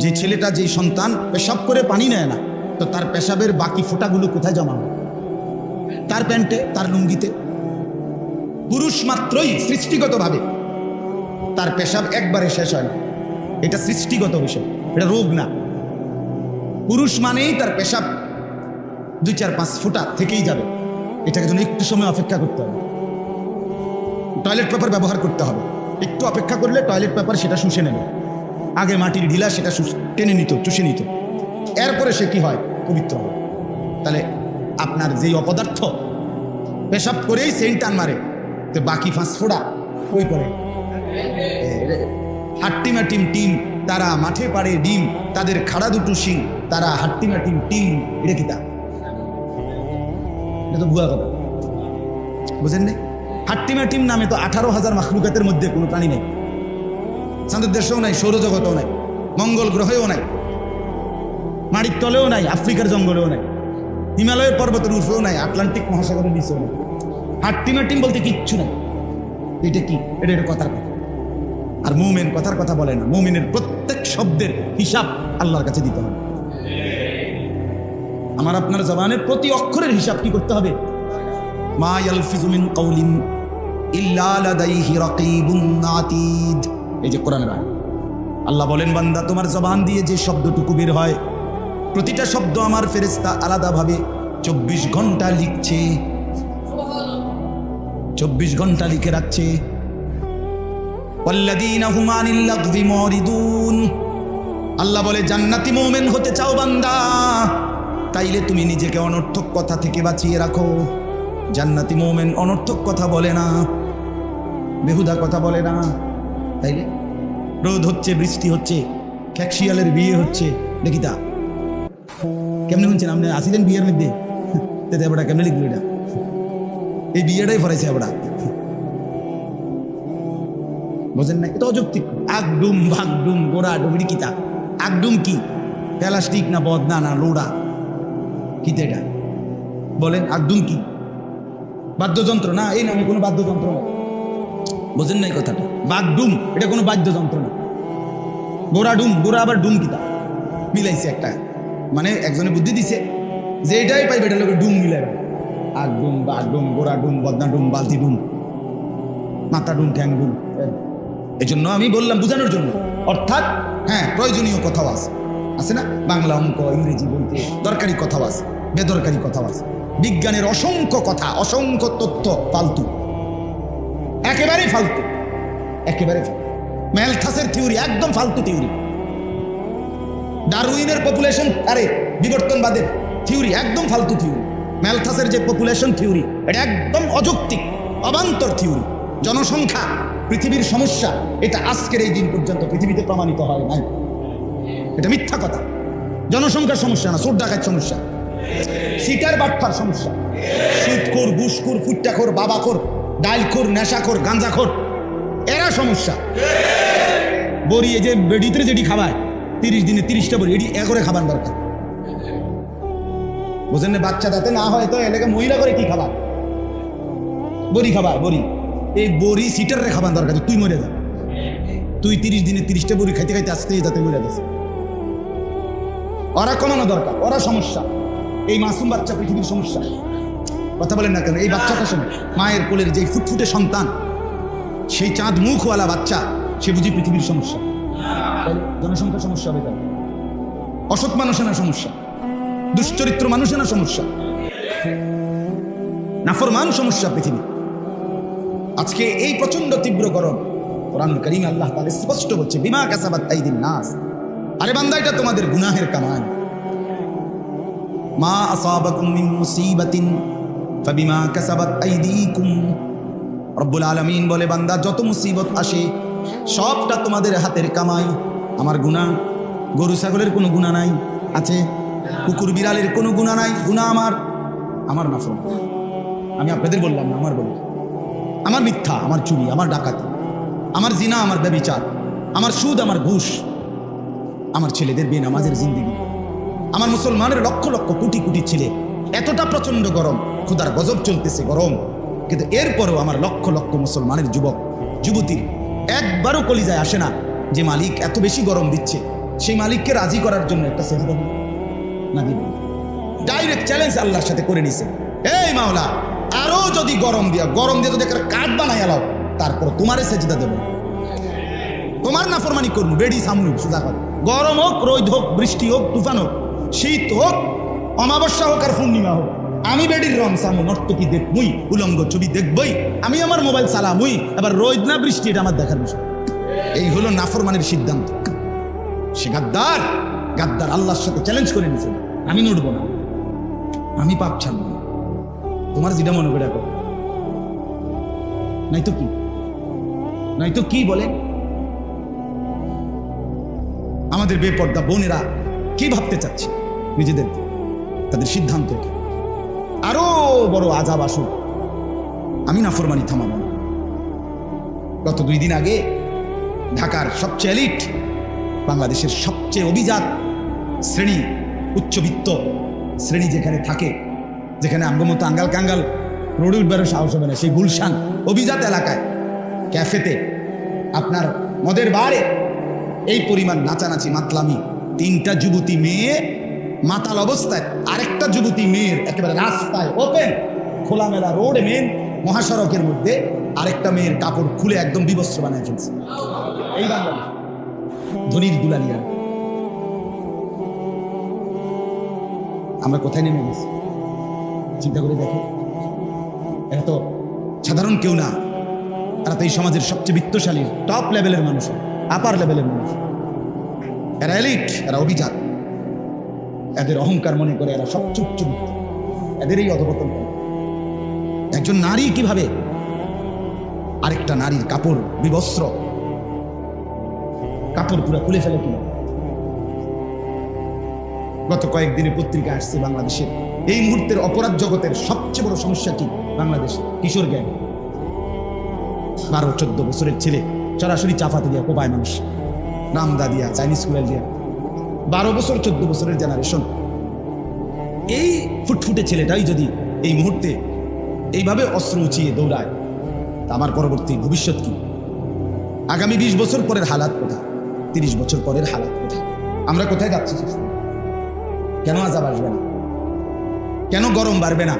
যে ছেলেটা, যে সন্তান পেশাব করে পানি নেয় না, তো তার পেশাবের বাকি ফোঁটাগুলো কোথায় জমা হয়? তার প্যান্টে, তার লুঙ্গিতে। পুরুষ মাত্রই সৃষ্টিগতভাবে তার পেশাব একবারে শেষ হয় না, এটা সৃষ্টিগত বিষয়, এটা রোগ না। পুরুষ মানেই তার পেশাব 2-4-5 ফোঁটা থেকেই যাবে, এটাকে জন্য একটু সময় অপেক্ষা করতে হবে। টয়লেট পেপার ব্যবহার করতে হবে, একটু অপেক্ষা করলে টয়লেট পেপার সেটা শুষে নেবে। আগে মাটির ঢিলা সেটা টেনে নিত, চুষে নিত, এরপরে সে কি হয়? পবিত্র হয়। তাহলে আপনার যেই অপদার্থ পেশাব করেই সেন্ট টান মারে, তো বাকি 5 ফোঁটা ওই করে হাট্টিমাটিম টিম, তারা মাঠে পাড়ে ডিম, তাদের খাড়া দুটো শিং, তারা হাট্টিমাটিম টিম। এটা কি তা? এটা তো ভুয়া কথা, বুঝেন না? হাট্টিমাটিম নামে তো 18,000 মাখলুকাতের মধ্যে কোনো প্রাণী নেই। চাঁদের দেশেও নাই, সৌরজগতেও নাই, মঙ্গল গ্রহেও নাই, মাটির তলেও নাই, আফ্রিকার জঙ্গলেও নাই, হিমালয়ের পর্বতের উপরেও নাই, আটলান্টিক মহাসাগরের নিচেও নাই। হাট্টিমাটিম বলতে কিচ্ছু নাই। এটা কি? এটা কথার কথা। আর মুমিন কথার কথা বলে না, মুমিনের প্রত্যেক শব্দের হিসাব আল্লাহর কাছে দিতে হবে। আমার আপনার জবানের প্রতি অক্ষরের হিসাব কি করতে হবে? মা ইয়ালফিজু মিন কাউলিন ইল্লা লাদাইহি রাকিবুন আতীদ। এই যে কোরআনের আয়াত, আল্লাহ বলেন, বান্দা তোমার জবান দিয়ে যে শব্দটুকু বের হয়, প্রতিটা শব্দ আমার ফেরেশতা আলাদাভাবে 24 ঘন্টা লিখছে, 24 ঘন্টা লিখে রাখছে। ওয়াল্লাযীনা হুম আনিল লাগযি মুরিদুন। আল্লাহ বলে, জান্নাতি মুমিন হতে চাও বান্দা, তাইলে তুমি নিজেকে অনর্থক কথা থেকে বাঁচিয়ে রাখো। জান্নাতি মুমিন অনর্থক কথা বলে না, বেহুদা কথা বলে না। তাইলে রোদ হচ্ছে, বৃষ্টি হচ্ছে, ক্যাকশিয়ালের বিয়ে হচ্ছে, দেখি তা কেমনে শুনছেন? আপনি আসিলেন বিয়ের মধ্যে, এবড়া কেমনে লিখলো? এটা এই বিয়েটাই ফরাইছে এবড়া, বোঝেন না? এটা অযৌক্তিক। আগডুম ভাগডুম গোড়া ডুবড়ি কিতা? আগডুম কি? প্লাস্টিক না বদনা না লোড়া? কিতা এটা বলেন? আগডুম কি? বাদ্যযন্ত্র না? এই নামে কোনো বাদ্যযন্ত্র না, বোঝেন না এই কথাটা? বাগডুম এটা কোনো বাদ্যযন্ত্র না। গোড়া ডুম, গোড়া আবার ডুম কিতা? মিলাইছে একটা, মানে একজনে বুদ্ধি দিছে যে এটাই পাইবে, এটা লোকের ডুম মিলাই। আগডুম, বাগডুম, গোড়া ডুম, বদনা ডুম, বালতি ডুম, মাথা ডুম, ঠ্যাং ডুম। এই জন্য আমি বললাম বোঝানোর জন্য। অর্থাৎ হ্যাঁ, প্রয়োজনীয় কথাও আছে, আছে না? বাংলা, অঙ্ক, ইংরেজি বলতে দরকারি কথাও আছে, বেদরকারি কথাও আছে। বিজ্ঞানের অসংখ্য কথা, অসংখ্য তথ্য ফালতু, একেবারেই ফালতু, একেবারে ম্যালথাসের থিওরি একদম ফালতু থিওরি। ডারউইনের পপুলেশন, আরে বিবর্তনবাদের থিওরি একদম ফালতু থিওরি। ম্যালথাসের যে পপুলেশন থিওরি, এটা একদম অযৌক্তিক, অবান্তর থিওরি। জনসংখ্যা পৃথিবীর সমস্যা, এটা আজকের এই দিন পর্যন্ত পৃথিবীতে প্রমাণিত হয় নাই। এটা মিথ্যা কথা। জনসংখ্যার সমস্যা না, চোর ডাকাত সমস্যা, সিটার বাটপার সমস্যা, সুদখোর, ঘুষখোর, ফুট্টাখোর, বাবাখোর, ডাইলখোর, নেশাখোর, গাঁজাখোর, এরা সমস্যা। বড়ি, এই যে বেডিতে যেটি খাবায় 30 দিনে 30টা বড়ি, এটি করে খাবার দরকার, বুঝেন না? বাচ্চা যাতে না হয় তো এলাকা মহিলা করে কি খাবার? বড়ি খাবার, বড়ি। এই বড়ি সিটারে খাবার দরকার, তুই মরে যা। তুই 30 দিনে 30টা বড়ি খাইতে খাইতে আসতে যাতে মরে যাচ্ছে। ওরা কমানো দরকার, ওরা সমস্যা। এই মাসুম বাচ্চা পৃথিবীর সমস্যা। কথা বলেন না কেন? এই বাচ্চাটা শোনে, মায়ের কোলের যে ফুটফুটে সন্তান, সেই চাঁদ মুখওয়ালা বাচ্চা, সে বুঝি পৃথিবীর সমস্যা। জনসংখ্যার সমস্যা হবে তাই? অসৎ মানুষের না সমস্যা, দুশ্চরিত্র মানুষের না সমস্যা, নাফরমান সমস্যা পৃথিবী। আজকে এই প্রচন্ড তীব্র গরম, কোরআনুল কারীমে আল্লাহ তাআলা স্পষ্ট বলছে, বিমা কাসাবাত আইদিন নাস। আরে বান্দা, এটা তোমাদের গুনাহের কামাই। মা আসাবাকুম মিন মুসিবাতিন ফাবিমা কাসাবাত আইদিকুম। রব্বুল আলামিন বলে, বান্দা যত মুসিবত আসে সবটা তোমাদের হাতের কামাই। আমার গুনাহ, গরু ছাগলের কোনো গুনাহ নাই, আছে? কুকুর বিড়ালের কোনো গুনাহ নাই, গুনাহ আমার নাফরমান। আমি আপনাদের বললাম না, আমার বলি, আমার মিথ্যা, আমার চুরি, আমার ডাকাতি, আমার জিনা, আমার ব্যভিচার, আমার সুদ, আমার ঘুষ, আমার ছেলেদের বেনামাজের জিন্দেগি, আমার মুসলমানের লক্ষ লক্ষ কোটি কোটি ছেলে। এতটা প্রচন্ড গরম, খোদার গজব চলতেছে গরম, কিন্তু এরপরেও আমার লক্ষ লক্ষ মুসলমানের যুবক যুবতীর একবারও কলিজায় আসে না যে মালিক এত বেশি গরম দিচ্ছে, সেই মালিককে রাজি করার জন্য একটা সেজদা দিন না দিবেন? ডাইরেক্ট চ্যালেঞ্জ আল্লাহর সাথে করে নিছে, এই মাওলা আরো যদি গরম দিয়া যদি একটা কাঠ বানাই আলাও, তারপর তোমারে সেজদা দেব, তোমার নাফরমানি করবো, বেড়ি সামনে সোজা করে। গরম হোক, রোদ হোক, বৃষ্টি হোক, তুফান হোক, শীত হোক, অমাবস্যা হোক আর পূর্ণিমা হোক, আমি বেডির রং সামু, নর্তকী দেখবই, উলঙ্গ ছবি দেখবই, আমি আমার মোবাইল চালামুই, এবার রোদ না বৃষ্টি এটা আমার দেখার বিষয়। এই হলো নাফরমানির সিদ্ধান্ত। সে গাদ্দার আল্লাহর সাথে চ্যালেঞ্জ করে নিছে, আমি নড়বো না, আমি পাপ ছাড়বো না, তোমার যেটা মনে করে দেখো, নয়তো কি বলেন? আমাদের বেপর্দা বোনেরা কি ভাবতে চাচ্ছে নিজেদের, তাদের সিদ্ধান্ত এটা। আরো বড় আযাব আসুক, আমি নাফরমানি থামাবো না। গত 2 দিন আগে ঢাকার সবচেয়ে এলিট, বাংলাদেশের সবচেয়ে অভিজাত শ্রেণী, উচ্চবিত্ত শ্রেণী যেখানে থাকে, যেখানে আঙ্গমতো আঙ্গাল কাঙ্গাল রোডে উঠবারও সাহস হবে না, সেই গুলশান অভিজাত এলাকায় ক্যাফেতে আপনার মদের বারে এই পরিমাণ নাচানাচি মাতলামি, 3টা যুবতী মেয়ে মাতাল অবস্থায়, আরেকটা যুবতী মেয়ের একেবারে রাস্তায় ওপেন খোলামেলা রোড, মেন মহাসড়কের মধ্যে আরেকটা মেয়ের কাপড় খুলে একদম বিবস্ত্র বানায় ফেলছে। এই বাংলাদেশ ধনির দুলালিয়া, আমরা কোথায় নেমে গেছি চিন্তা করে দেখো। এরা তো সাধারণ কেউ না, এরা তো এই সমাজের সবচেয়ে বিত্তশালী টপ লেভেলের মানুষ, আপার লেভেলের মানুষ। এরা এলিট, এরা অভিজাত, এদের অহংকার মনে করে এরা সবচেয়ে উচ্চবিত্ত, এদের এই অধপতন। একজন নারী কিভাবে আরেকটা নারীর কাপড় বিবস্ত্র, কাপড় পুরো খুলে ফেলে কিনা? গত কয়েকদিনে পত্রিকা আসছে বাংলাদেশের এই মুহূর্তের অপরাধ জগতের সবচেয়ে বড় সমস্যা কি? বাংলাদেশে কিশোর গ্যাং, 12-14 বছরের ছেলে সরাসরি চাপাতে দিয়া কোপায় মানুষ, রামদা দিয়া, চাইনিজ স্কুল দিয়া, 12 বছর 14 বছরের জেনারেশন। এই ফুটফুটে ছেলেটাই যদি এই মুহূর্তে এইভাবে অস্ত্র উঁচিয়ে দৌড়ায়, আমার পরবর্তী ভবিষ্যৎ কি? আগামী 20 বছর পরের হালাত কোথায়? 30 বছর পরের হালাত কোথায়? আমরা কোথায় যাচ্ছি? কেন আযাব আসবে না? কেন গরম বাড়বে না?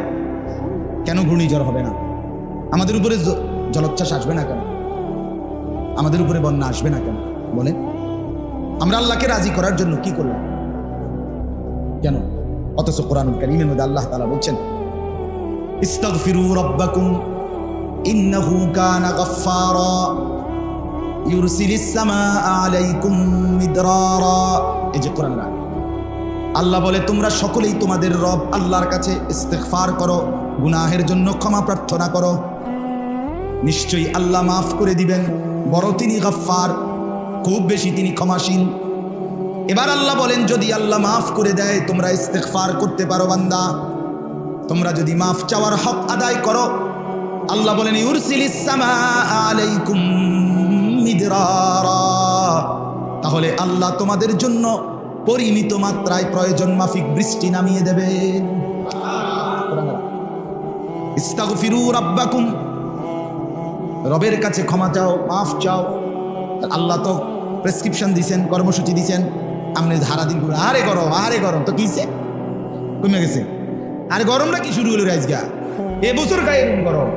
কেন ঘূর্ণিঝড় হবে না? আমাদের উপরে জলোচ্ছ্বাস আসবে না কেন? আমাদের উপরে বন্যা আসবে না কেন? বলেন, আমরা আল্লাহকে রাজি করার জন্য কি করলাম? কেন? অথচ কোরআনুল কারীমের মধ্যে আল্লাহ তাআলা বলছেন, ইস্তাগফিরু রাব্বাকুম ইন্নাহু কানা গাফফারা ইউরসিলিস সামাআ আলাইকুম মিদরারা। এই যে কোরআন, আল্লাহ বলে তোমরা সকলেই তোমাদের রব আল্লাহর কাছে ইস্তিগফার করো, গুনাহের জন্য ক্ষমা প্রার্থনা করো, নিশ্চয়ই আল্লাহ মাফ করে দিবেন, বড় তিনি গাফফার, খুব বেশি তিনি ক্ষমাশীল। এবার আল্লাহ বলেন, যদি আল্লাহ মাফ করে দেয় তোমরা ইস্তিগফার করতে পারো বান্দা, তোমরা যদি মাফ চাওয়ার হক আদায় করো, আল্লাহ বলেন ইউরসিলিস সামাআ আলাইকুম মিদরারা, তাহলে আল্লাহ তোমাদের জন্য পরিমিত মাত্রায় প্রয়োজন মাফিক বৃষ্টি নামিয়ে দেবেন। ইস্তাগফিরু রাব্বাকুম, রবের কাছে ক্ষমা চাও, মাফ চাও। আল্লাহ তো প্রেসক্রিপশন দিছেন, কর্মসূচি দিছেন, আপনি ধারা দিন করে আরে গরম তো কিছে কমে গেছে, আরে গরমটা কি শুরু হলো রাইজগা এবছর গায়ে গরম,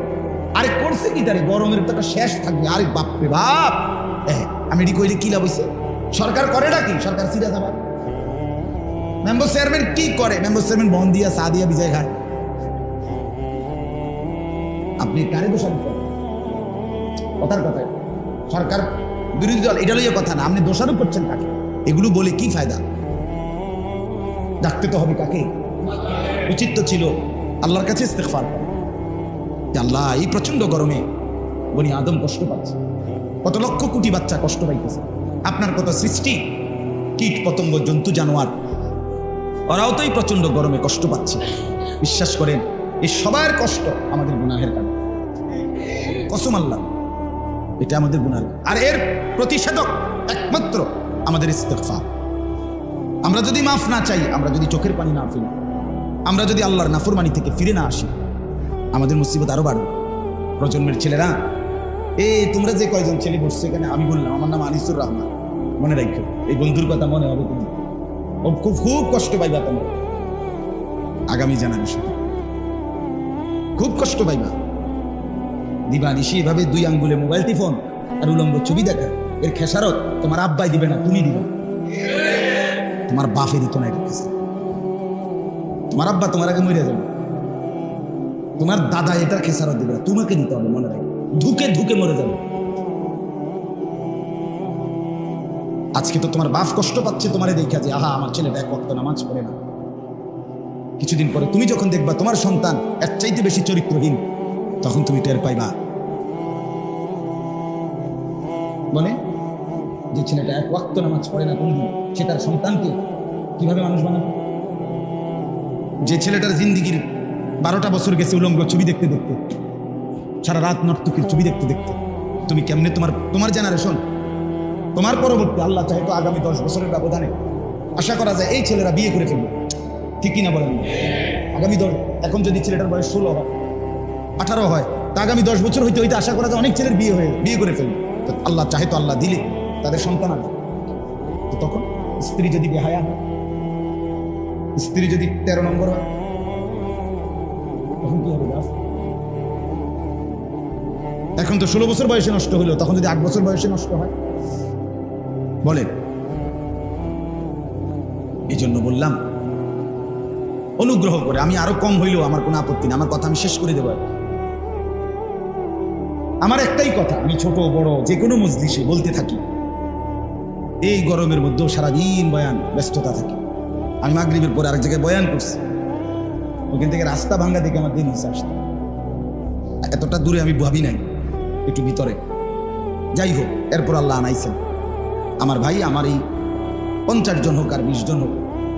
আরে করছে কি তারে গরমের তো একটা শেষ থাকবে। আরে বাপরে বাপ, আমি এটি কইলে কি লাভ হইছে? সরকার করে না কি? সরকার সিরিয়াস আবার মেম্বার চেয়ারম্যান কি করে? মেম্বার চেয়ারম্যান বন দিয়া চা দিয়া বিজয় খায়। আপনি কারে দোষারোপ করেন? কথার কথায় সরকার বিরোধী দল এটা লইয়া কথা না, আপনি দোষারোপ করছেন কাকে? এগুলো বলে কি ফায়দা? ডাকতে তো হবে কাকে? উচিত তো ছিল আল্লাহর কাছে ইস্তিগফার করা, যে আল্লাহ এই প্রচন্ড গরমে বনি আদম কষ্ট পাচ্ছে, কত লক্ষ কোটি বাচ্চা কষ্ট পাইতেছে, আপনার কত সৃষ্টি, কীট পতঙ্গ, জন্তু জানোয়ার, ওরাও তো এই প্রচন্ড গরমে কষ্ট পাচ্ছে। বিশ্বাস করেন এই সবার কষ্ট আমাদের গুনাহের কারণে, কসম আল্লাহ, এটা আমাদের গুনাহ। আর এর প্রতিষেধক একমাত্র আমাদের ইস্তিগফার। আমরা যদি মাফ না চাই, আমরা যদি চোখের পানি না ফেলি, আমরা যদি আল্লাহর নাফরমানি থেকে ফিরে না আসি, আমাদের মুসিবত আরো বাড়বে। প্রজন্মের ছেলেরা, তোমরা যে কয়জন ছেলে বসছে এখানে, আমি বললাম আমার নাম আনিসুর রহমান, মনে রাখো, এই বন্ধুর কথা মনে হবে তুমি। ও খুব খুব কষ্ট পাইবা তোমরা আগামী জেনারেশন, খুব কষ্ট পাইবা। দিবানিশি এভাবে 2 আঙ্গুলে মোবাইল টিফোন আর উলঙ্গ ছবি দেখা, এর খেসারত তোমার আব্বাই দিবে না, তুমি দিবে। তোমার বাপে দিত না এর খেসারত। তোমার আব্বা তোমার আগে মরে যাবে, তোমার দাদা এটার খেসারত দিবে না, তোমাকে দিতে হবে। মনে রাখো, ধুকে ধুকে মরে যাবে। আজকে তো তোমার বাপ কষ্ট পাচ্ছে তোমারে দেখা, যে আহা আমার ছেলেটা 1 ওয়াক্ত নামাজ পড়ে না। কিছুদিন পরে তুমি যখন দেখবা তোমার সন্তান এর চাইতে বেশি চরিত্রহীন, তখন তুমি টের পাইবা। বলে যে ছেলেটা 1 ওয়াক্ত নামাজ পড়ে না কোনদিন, সে তার সন্তানকে কিভাবে মানুষ বানাবে? যে ছেলেটার জিন্দিগির 12টা বছর গেছে উলঙ্গ ছবি দেখতে দেখতে, সারা রাত নর্তকীর ছবি দেখতে দেখতে, তুমি কেমনে তোমার জেনারেশন, তোমার পরবর্তী, আল্লাহ চাহে তো আগামী 10 বছরের ব্যবধানে আশা করা যায় এই ছেলেরা বিয়ে করে ফেলবে। ঠিক কিনা বলেন? আগামী 10, এখন যদি ছেলেটার বয়স 16 হয়, 18 হয়, তা আগামী 10 বছর হইতে হইতে আশা করা যায় অনেক ছেলের বিয়ে করে ফেলবে। তো আল্লাহ চাহে তো, আল্লাহ দিলে তাদের সন্তান আছে। তো তখন স্ত্রী যদি বেহায়া হয়, স্ত্রী যদি 13 নম্বর হয়, তখন কি হবে? এখন তো 16 বছর বয়সে নষ্ট হলো, তখন যদি 8 বছর বয়সে নষ্ট হয়, বলেন। এই জন্য বললাম, অনুগ্রহ করে, আমি আরো কম হইলেও আমার কোনো আপত্তি নেই, আমার কথা আমি শেষ করে দেব। আমার একটাই কথা, আমি ছোট বড় যে কোনো মজলিসে বলতে থাকি, এই গরমের মধ্যেও সারাদিন বয়ান, ব্যস্ততা থাকে। আমি মাগরিবের পরে আরেক জায়গায় বয়ান করছি, ওখান থেকে রাস্তা ভাঙ্গা দেখে আমার দিন হিসেবে আসতে, এতটা দূরে আমি ভাবি নাই, একটু ভিতরে। যাই হোক, এরপর আল্লাহ আনাইছেন। আমার ভাই, আমার এই 50 জন হোক আর 20 জন হোক,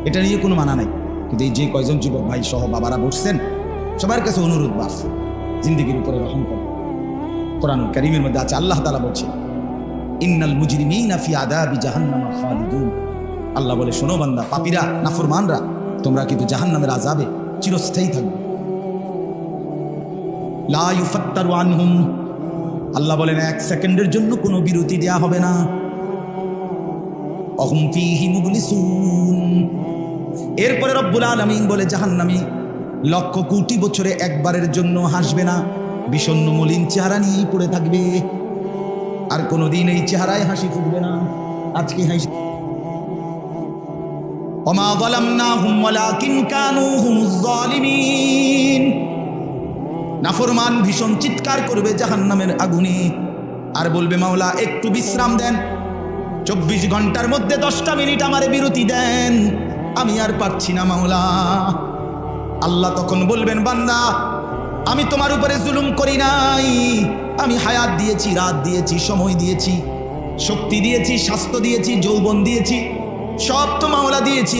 এটা নিয়ে কোনো মানা নাই, কিন্তু এই যে কয়জন যুবক ভাই সহ বাবারা বসছেন, সবার কাছে অনুরোধ, বাস জিন্দিগির উপরে রহম করে। কোরআন কারীমের মধ্যে আছে, আল্লাহ তাআলা বলছে, ইন্নাল মুজরিমিনা ফি আযাবি জাহান্নাম খালিদুন। আল্লাহ বলে, শোনো বান্দা, পাপীরা, নাফরমানরা, তোমরা কিন্তু জাহান্নামের আযাবে চিরস্থায়ী থাকবে। লা ইউফাত্তারু আনহুম, আল্লাহ বলেন 1 সেকেন্ডের জন্য কোনো বিরতি দেয়া হবে না। অহুম ফীহি মুবলিসুন। এরপরে রব্বুল আলামিন বলে, জাহান্নামী লক্ষ কোটি বছরে একবারের জন্য হাসবে না, বিষণ্ণ মলিন চেহারা নিয়েই পড়ে থাকবে, আর কোনোদিন এই চেহারায় হাসি ফুটবে না। আজকে হাসি। ওমা যালামনাহুম ওয়ালাকিন কানু হুমুজ যালিমিন। নাফরমান ভীষণ চিৎকার করবে জাহান্নামের আগুনে, আর বলবে, মাওলা একটু বিশ্রাম দেন, 24 ঘন্টার মধ্যে 10টা মিনিট আমারে বিরতি দেন, আমি আর পারছি না মাওলা। আল্লাহ তখন বলবেন, বান্দা, আমি তোমার উপরে জুলুম করি নাই, আমি হায়াত দিয়েছি, রাত দিয়েছি, সময় দিয়েছি, শক্তি দিয়েছি, স্বাস্থ্য দিয়েছি, যৌবন দিয়েছি, সব তো মাওলা দিয়েছি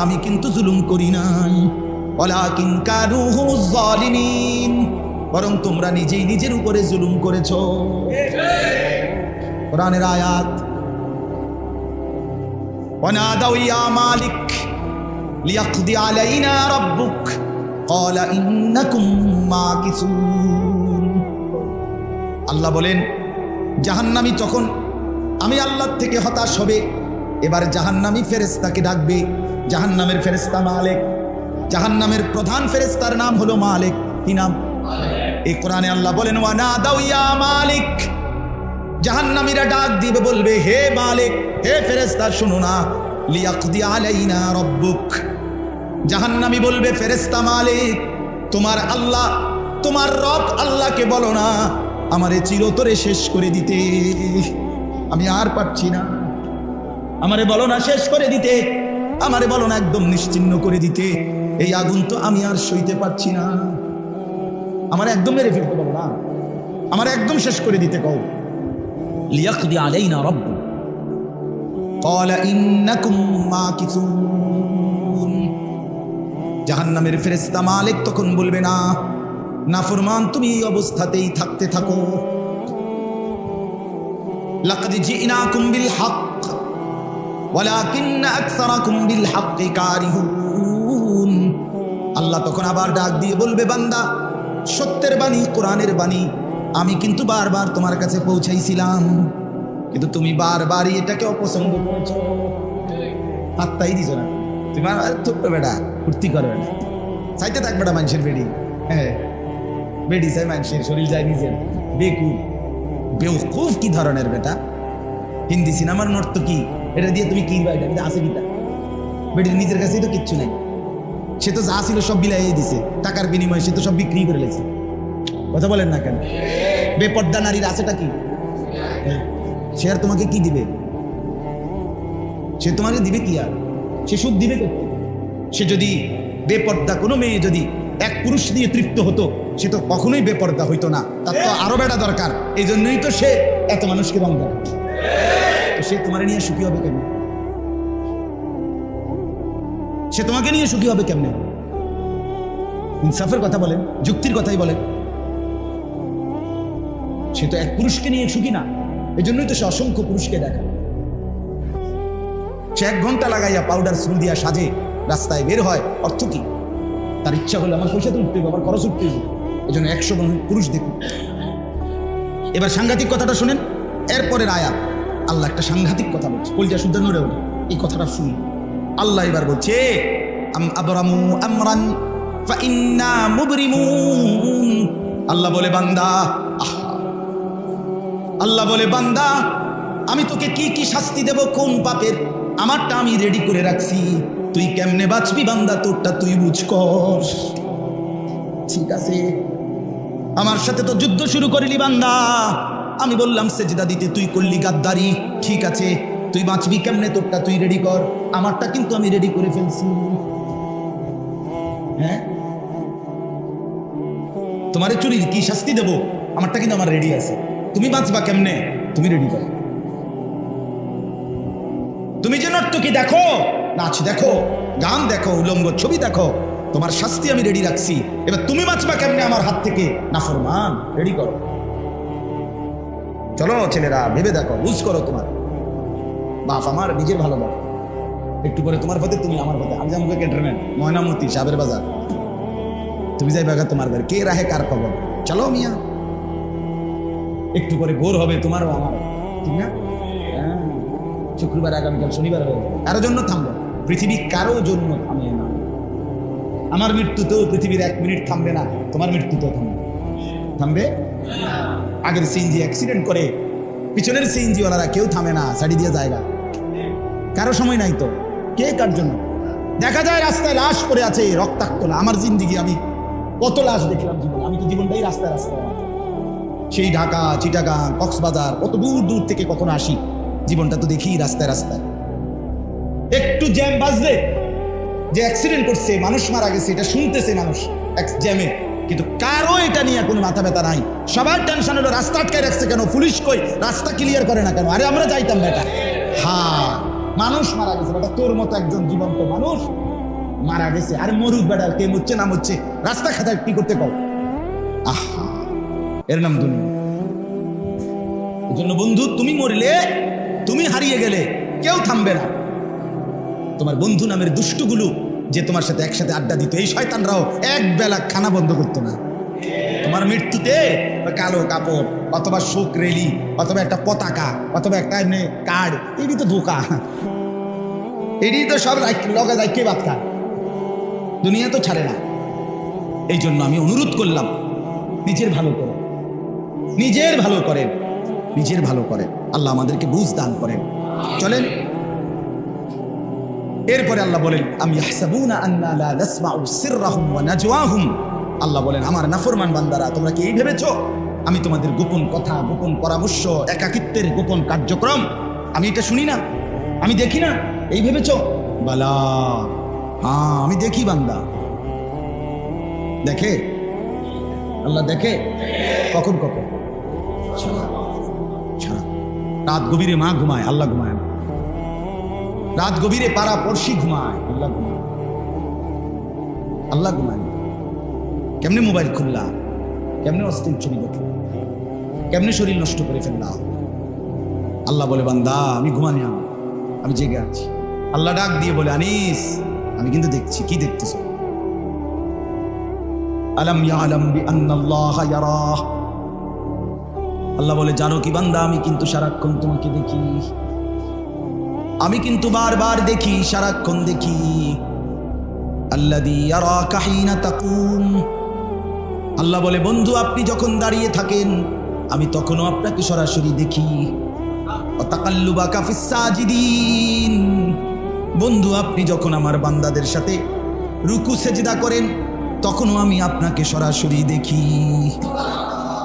আমি কিন্তু জুলুম করি নাই। ওয়ালাকিন কানু হুমুজ যালিমিন, বরং তোমরা নিজেই নিজের উপরে জুলুম করেছো। কোরআনের আয়াত, ওয়ানাদাউ ইয়া মালিক লিয়াকদি আলাইনা রাব্বুক ক্বালা ইন্নাকুম মাকিসুন। আল্লাহ বলেন, জাহান্নামী তখন আমি আল্লাহর থেকে হতাশ হবে, এবার জাহান্নামী ফেরেশতাকে ডাকবে। জাহান্নামের ফেরেশতা মালিক, জাহান্নামের প্রধান ফেরেশতার নাম হলো মালিক। কি নাম? এই কোরআনে আল্লাহ বলেন, ওয়ানাদাউ ইয়া মালিক, জাহান্নামীরা ডাক দিবে, বলবে, হে মালিক, হে ফেরেশতা শুনো না, লিয়াকদি আলাইনা রাব্বুক। জাহান্নামী বলবে, ফেরেশতা মালিক, তোমার আল্লাহ, তোমার রব আল্লাহকে বলো না আমারে চিরতরে শেষ করে দিতে, আমি আর পারছি না, আমারে বলো না শেষ করে দিতে, আমারে বলো না একদম নিশ্চিহ্ন করে দিতে, এই আগুন তো আমি আর সইতে পারছি না, আমার একদম মেরে ফেলতে বলো না, আমার একদম শেষ করে দিতে কও। লিয়াকদি আলাইনা রাব্বুক ক্বালা ইন্নাকুম মাকিসুন। জাহান্নামের ফেরেশতা মালিক তখন বলবে, না নাফরমান, তুমি এই অবস্থাতেই থাকতে থাকো। লাকাদ জিনাকুম বিল হক ওয়ালাকিন্না আকসারাকুম বিল হক্কি কারিহুন। আল্লাহ তখন আবার ডাক দিয়ে বলবে, বান্দা, সত্যের বাণী, কোরআনের বাণী আমি কিন্তু বারবার তোমার কাছে পৌঁছাইছিলাম, কিন্তু তুমি বারবারই এটাকে অপছন্দ করেছো, পাত্তাই দিছ না। তুমি ছোট্ট বেটা ফুর্তি করো না, চাইতে থাক বেটা মানুষের বেডি। হ্যাঁ, বেডি চাই মানুষের, শরীর যায় নিজের। বেকুব বেউকুফ কি ধরনের বেটা? হিন্দি সিনেমার নর্তকী, এটা দিয়ে তুমি কি বাইটা আছে কিটা? বেটির নিজের কাছেই তো কিচ্ছু নাই, সে তো যা ছিল সব বিলাইয়ে দিছে, টাকার বিনিময়ে সে তো সব বিক্রি করে লেছে। কথা বলেন না কেন? বেপর্দা নারীর আছেটা কি? সে আর তোমাকে কি দিবে? সে তোমাকে দিবে কি? আর সে সুখ দিবে করতে? সে যদি বেপর্দা কোনো মেয়ে যদি এক পুরুষ দিয়ে তৃপ্ত হতো, সে তো কখনোই বেপর্দা হইতো না। তার তো আরো বেটা দরকার, এই জন্যই তো সে এত মানুষকে রং দেয়। তো সে তোমার নিয়ে সুখী হবে কেন? সে তোমাকে নিয়ে সুখী হবে কেমনে? ইনসাফের কথা বলেন, যুক্তির কথাই বলেন। সে তো এক পুরুষকে নিয়ে সুখী না, এই জন্যই তো সে অসংখ্য পুরুষকে দেখে। সে 1 ঘন্টা লাগাইয়া পাউডার স্প্রে দিয়া সাজে রাস্তায় বের হয়, অর্থ কি? তার ইচ্ছা হলে আমার পয়সা তো উঠতে হবে, আমার খরচ উঠতে হবে, এই জন্য 100 পুরুষ দেখুন। এবার সাংঘাতিক কথাটা শুনেন, এরপরের আয়াত আল্লাহ একটা সাংঘাতিক কথা বলছে, কলজা শুদ্ধ নড়ে ওঠে এই কথাটা শুনি। আল্লাহ এবার বলছে আবরামু আমরান ফাইন্না মুবরিমুন। আল্লাহ বলে বান্দা, আল্লাহ বলে বান্দা, আমি তোকে কি কি শাস্তি দেব, কোন পাপের, আমারটা আমি রেডি করে রাখছি। তুই কেমনে বাঁচবি বান্দা, তোরটা তুই বুঝ কর। ঠিক আছে, আমার সাথে তো যুদ্ধ শুরু করিলি বান্দা, আমি বললাম সেজদা দিতে, তুই করলি গাদ্দারি। ঠিক আছে, তুই বাঁচবি কেমনে, তোরটা তুই রেডি কর, আমারটা কিন্তু আমি রেডি করে ফেলছি। হ্যাঁ, তোমারে চুরির কি শাস্তি দেব, আমারটা কিন্তু আমার রেডি আছে। তুমি বাঁচবা কেমনে, তুমি রেডি করো। তুমি যে নর্তকী দেখো, নাচ দেখো, গান দেখো, উলঙ্গ ছবি দেখো, তোমার শাস্তি আমি রেডি রাখছি। এবার তুমি বাঁচবা কেমনে আমার হাত থেকে, নাফরমান, রেডি করো। চলো ছেলেরা, ভেবে দেখো, বুঝ করো। তোমার বাপ আমার নিজের ভালো বাপ, একটু পরে তোমার পথে, তুমি আমার পথে। আমি যাবো ক্যান্টনমেন্ট, ময়নামতি, সাবের বাজার, তুমি যাই বাগা তোমার ঘরে, কে রাহে কার খবর। চলো মিয়া, একটু পরে ভোর হবে তোমারও আমারও, ঠিক না? শুক্রবার, আগামীকাল শনিবার হবে, কারোর জন্য থামবে, পৃথিবী কারো জন্য থামে না। আমার মৃত্যুতেও পৃথিবীর 1 মিনিট থামবে না, তোমার মৃত্যুতেও থামবে। আগের সিএনজি অ্যাক্সিডেন্ট করে, পিছনের সিএনজি ওনারা কেউ থামে না, সাইড দিয়ে জায়গা, কারো সময় নাই তো। কে কার জন্য? দেখা যায় রাস্তায় লাশ পড়ে আছে, রক্তাক্ত না। আমার জিন্দিগি, আমি কত লাশ দেখলাম জীবন, আমি তো জীবনটাই রাস্তায় রাস্তায়। সেই ঢাকা, চিটাগাং, কক্সবাজার, কত দূর দূর থেকে কখনো আসি, জীবনটা তো দেখি রাস্তায় রাস্তায়। একটু জ্যাম বাজলে, যে অ্যাক্সিডেন্ট করছে, মানুষ মারা গেছে, এটা শুনতেছে মানুষ জ্যামে, কিন্তু কারো এটা নিয়ে কোনো মাথা ব্যথা নাই। সবার টেনশন হলো রাস্তা আটকায় রাখছে কেন, পুলিশ কই, রাস্তা ক্লিয়ার করে না কেন। আরে আমরা যাইতাম বেটা, হ্যাঁ মানুষ মারা গেছে বেটা, তোর মতো একজন জীবন্ত মানুষ মারা গেছে। আরে মরুক বেটা, কে মরছে না মরছে, রাস্তা খাতায় কি করতে কও। আহা, এর নাম দুনিয়া। এই জন্য বন্ধু, তুমি মরলে, তুমি হারিয়ে গেলে, কেউ থামবে না। তোমার বন্ধু নামের দুষ্টগুলো যে তোমার সাথে একসাথে আড্ডা দিত, এই শয়তানরাও এক বেলা খানা বন্ধ করতো না। তোমার মৃত্যুতে কালো কাপড়, অথবা শোক রেলি, অথবা একটা পতাকা, অথবা একটা এমনি কার্ড, এটি তো ধোকা, এটি তো সব লগা যায়, কে বাদ খা, দুনিয়া তো ছাড়ে না। এই জন্য আমি অনুরোধ করলাম, নিজের ভালো করেন, নিজের ভালো করেন, নিজের ভালো করেন। আল্লাহ আমাদেরকে বুঝ দান করেন। চলেন এরপরে আল্লাহ বলেন, আমি ইয়াহসাবুনা আন্না লা নাসমাউ সিররাহুম ওয়া নাজওয়াহুম। আল্লাহ বলেন, আমার নাফরমান বান্দারা, তোমরা কি এই ভেবেছো আমি তোমাদের গোপন কথা, গোপন পরামর্শ, একাকিত্বের গোপন কার্যক্রম আমি এটা শুনি না, আমি দেখি না, এই ভেবেছো? বালা, হ্যাঁ আমি দেখি। বান্দা দেখে, আল্লাহ দেখে। কখন কখন? সারা রাত গভীরে মা ঘুমায়, আল্লাহ ঘুমায় না। রাত গভীরে পাড়া পড়শি ঘুমায়, আল্লাহ ঘুমায়, আল্লাহ ঘুমায় না। কেমনে মোবাইল খুললা, কেমনে অশ্লীল ছবি দেখলা, কেমনে শরীর নষ্ট করে ফেললা। আল্লাহ বলে, বান্দা আমি ঘুমানি না, আমি জেগে আছি। আল্লাহ ডাক দিয়ে বলে, আনিস আমি কিন্তু দেখছি। কি দেখতেছ? আলাম ইয়ালাম বিআন্নাল্লাহা ইয়ারাহ। আল্লাহ বলে, জানো কি বান্দা, আমি কিন্তু সারাক্ষণ তোমাকে দেখি, আমি কিন্তু বারবার দেখি, সারাক্ষণ দেখি। আল্লাযী ইয়ারাকা হিনা তাকুম, আল্লাহ বলে বন্ধু আপনি যখন দাঁড়িয়ে থাকেন আমি তখনও আপনাকে সরাসরি দেখি। ওয়া তাকাল্লুবাকা ফিস সাজিদিন, বন্ধু আপনি যখন আমার বান্দাদের সাথে রুকু সেজদা করেন তখনও আমি আপনাকে সরাসরি দেখি।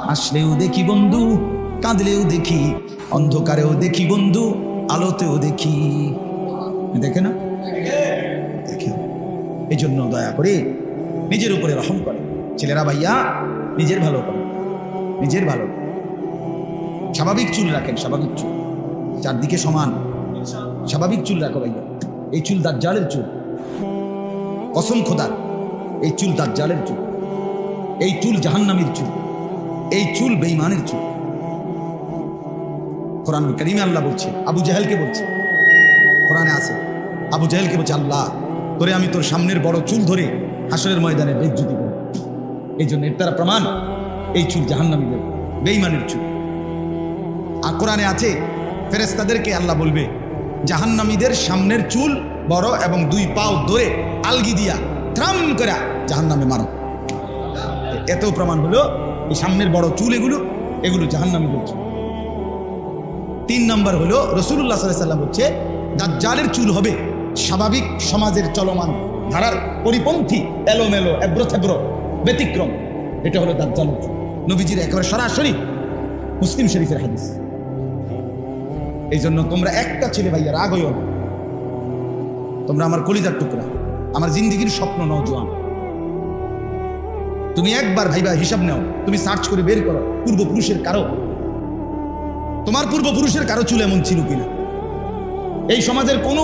হাসলেও দেখি বন্ধু, কাঁদলেও দেখি, অন্ধকারেও দেখি বন্ধু, আলোতেও দেখি। দেখে না? দেখে। এই জন্য দয়া করে নিজের উপরে রহম করে। ছেলেরা ভাইয়া নিজের ভালো করে, নিজের ভালো। স্বাভাবিক চুল রাখেন, স্বাভাবিক চুল, চারদিকে সমান স্বাভাবিক চুল রাখো ভাইয়া। এই চুল দাজ্জালের চুল, কসম খোদার, এই চুল দাজ্জালের চুল, এই চুল জাহান্নামীর চুল, এই চুল বেঈমানের চুল। কোরআনুল কারীমে আল্লাহ বলছে, আবু জাহেলকে বলছে, কোরআনে আছে, আবু জাহেলকে বলছে, আল্লাহ তোরে আমি তোর সামনের বড় চুল ধরে হাসরের ময়দানে বেইজ্জতি করব। এই জন্য এর দ্বারা প্রমাণ এই চুল জাহান্নামীদের, বেঈমানের চুল। আর কোরআনে আছে ফেরেশতাদেরকে আল্লাহ বলবে জাহান্নামীদের সামনের চুল বড় এবং দুই পাও ধরে আলগি দিয়া ত্রাম করে জাহান্নামে মারো। এত প্রমাণ হলো এই সামনের বড় চুল এগুলো জাহান্নামীদের চুল। 3 নম্বর হলো রাসূলুল্লাহ সাল্লাল্লাহু আলাইহি ওয়াসাল্লাম হচ্ছে দাজ্জালের চুল হবে স্বাভাবিক সমাজের চলমান ধারার পরিপন্থী, এলোমেলো, এবড়ো-থেবড়ো, ব্যতিক্রম। এটা হলো দাজ্জালের চুল। নবীজির একেবারে সরাসরি মুসলিম শরীফের হাদিস। এই জন্য তোমরা একটা ছেলে ভাইয়া রাগ হইও না, তোমরা আমার কলিজার টুকরা, আমার জিন্দেগির স্বপ্ন নওজোয়ান। তুমি একবার ভাইবা হিসাব নাও, তুমি সার্চ করে বের করো পূর্বপুরুষের কারো, তোমার পূর্বপুরুষের কারো চুল এমন ছিল কিনা। এই সমাজের কোনো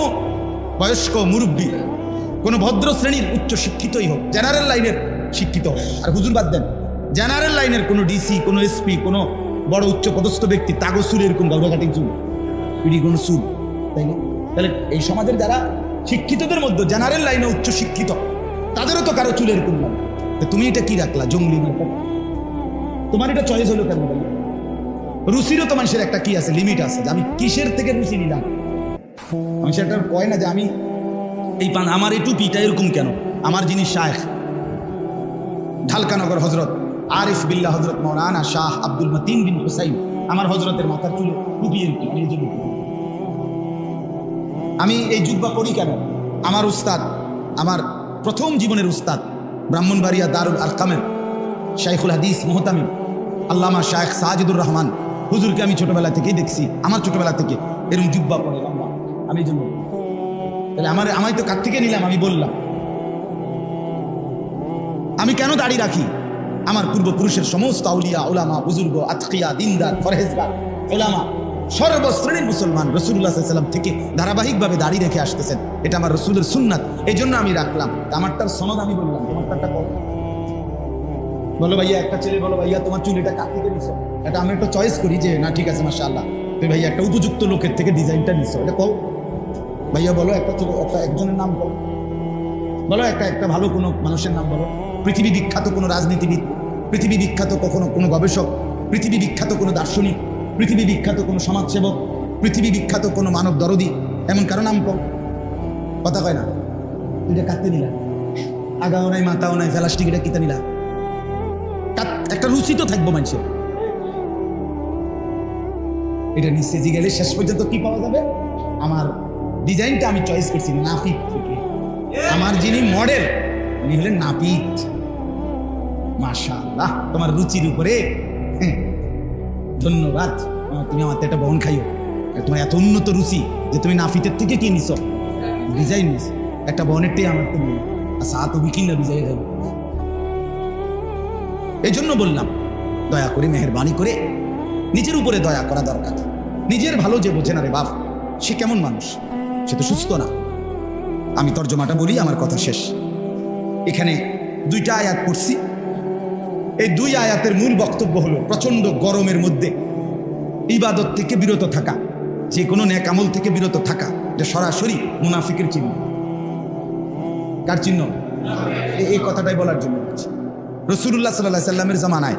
বয়স্ক মুরব্বী, কোনো ভদ্র শ্রেণীর উচ্চ শিক্ষিতই হোক, জেনারেল লাইনের শিক্ষিত হোক, আর হুজুর বাদ দেন, জেনারেল লাইনের কোনো ডিসি, কোনো এসপি, কোনো বড় উচ্চ পদস্থ ব্যক্তি, তাগো চুল এরকম গাউডা কাটিং চুল, পিড়ি কোনো চুল, তাই না? তাহলে এই সমাজের যারা শিক্ষিতদের মধ্যে জেনারেল লাইনে উচ্চ শিক্ষিত, তাদেরও তো কারো চুল এরকম না। তুমি এটা কি রাখলা জঙ্গলি না? তোমার এটা চয়েস হলো কেন ভাই? রুচিরও তো মানুষের একটা কি আছে, লিমিট আছে, যে আমি কিসের থেকে রুচি নিলাম। আমি সেটা কয় না যে আমি এই আমার এই টুপিটা এরকম কেন। আমার যিনি শায়েখ ঢালকানগর হজরত আরিফ বিল্লাহ হজরত মৌলানা শাহ আব্দুল মতিন বিন হুসাইন, আমার হজরতের মাথার চুল টুপি এরকম। আমি এই জুব্বা পড়ি কেন? আমার উস্তাদ, আমার প্রথম জীবনের উস্তাদ ব্রাহ্মণবাড়িয়া দারুল আরকামের শাইখুল হাদিস মুহতামিম আল্লামা শায়েখ সাজিদুর রহমান হুজুরকে আমি ছোটবেলা থেকেই দেখছি। আমার ছোটবেলা থেকে এরকম জুব্বা পড়ে লম্বা, আমি জন্য তাহলে আমি তো কার থেকে নিলাম? আমি বললাম আমি কেন দাড়ি রাখি? আমার পূর্বপুরুষের সমস্ত আউলিয়া, উলামা, বুজুর্গ, আতকিয়া, দিনদার, ফরহেজগার, উলামা, সর্বশ্রেণীর মুসলমান রাসূলুল্লাহ সাল্লাল্লাহু আলাইহি ওয়াসাল্লাম থেকে ধারাবাহিকভাবে দাড়ি রেখে আসতেছেন। এটা আমার রাসূলের সুন্নাত, এই জন্য আমি রাখলাম। আমারটার সনদ আমি বললাম, তোমারটা কর। বলো ভাইয়া, একটা ছেলে বলো ভাইয়া তোমার চুল এটা কার থেকে নিছো? এটা আমি একটা চয়েস করি যে না ঠিক আছে মাশাআল্লাহ, তুমি ভাইয়া একটা উপযুক্ত লোকের থেকে ডিজাইনটা নিছো, এটা কও ভাইয়া। বলো একটা ছেলে, একজনের নাম বলো, বলো একটা ভালো কোনো মানুষের নাম বলো, পৃথিবী বিখ্যাত কোনো রাজনীতিবিদ, পৃথিবী বিখ্যাত কোনো গবেষক, পৃথিবী বিখ্যাত কোনো দার্শনিক, পৃথিবী বিখ্যাত কোনো সমাজসেবক, পৃথিবী বিখ্যাত কোনো মানব দরদি, এমন কারো নাম কও। কথা কয় না? এটা কাটতে নিলা, আগাও নাই মাথাও নাই, প্লাস্টিক, এটা কিতা নিলা? একটা রুচি তো থাকবো মানুষের। এটা নিশ্চয় গেলে শেষ পর্যন্ত কি পাওয়া যাবে? আমার ডিজাইনটা আমি চয়েস করছি নাপিত থেকে। আমার যিনি মডেল উনি হলেন নাপিত। মাশাআল্লাহ, তোমার রুচির উপরে ধন্যবাদ। তুমি আমার একটা বহন খাইও। তোমার এত উন্নত রুচি যে তুমি নাপিতের থেকে কি নিছ? ডিজাইন নিছ। একটা বহনেরটাই আমার তো নেই, আর সা তুমি কিনা ডিজাইন খাইব। এই জন্য বললাম দয়া করে, মেহেরবানি করে নিজের উপরে দয়া করা দরকার। নিজের ভালো যে বোঝে না রে বাপ, সে কেমন মানুষ? সে তো সুস্থ না। আমি তর্জমাটা বলি, আমার কথা শেষ। এখানে 2টা আয়াত পড়ছি। এই 2 আয়াতের মূল বক্তব্য হলো প্রচন্ড গরমের মধ্যে ইবাদত থেকে বিরত থাকা, যে কোনো নেক আমল থেকে বিরত থাকা। এটা সরাসরি মুনাফিকের চিহ্ন। কার চিহ্ন? এই কথাটাই বলার জন্য বলছি। রাসূলুল্লাহ সাল্লাল্লাহু আলাইহি সাল্লামের জামানায়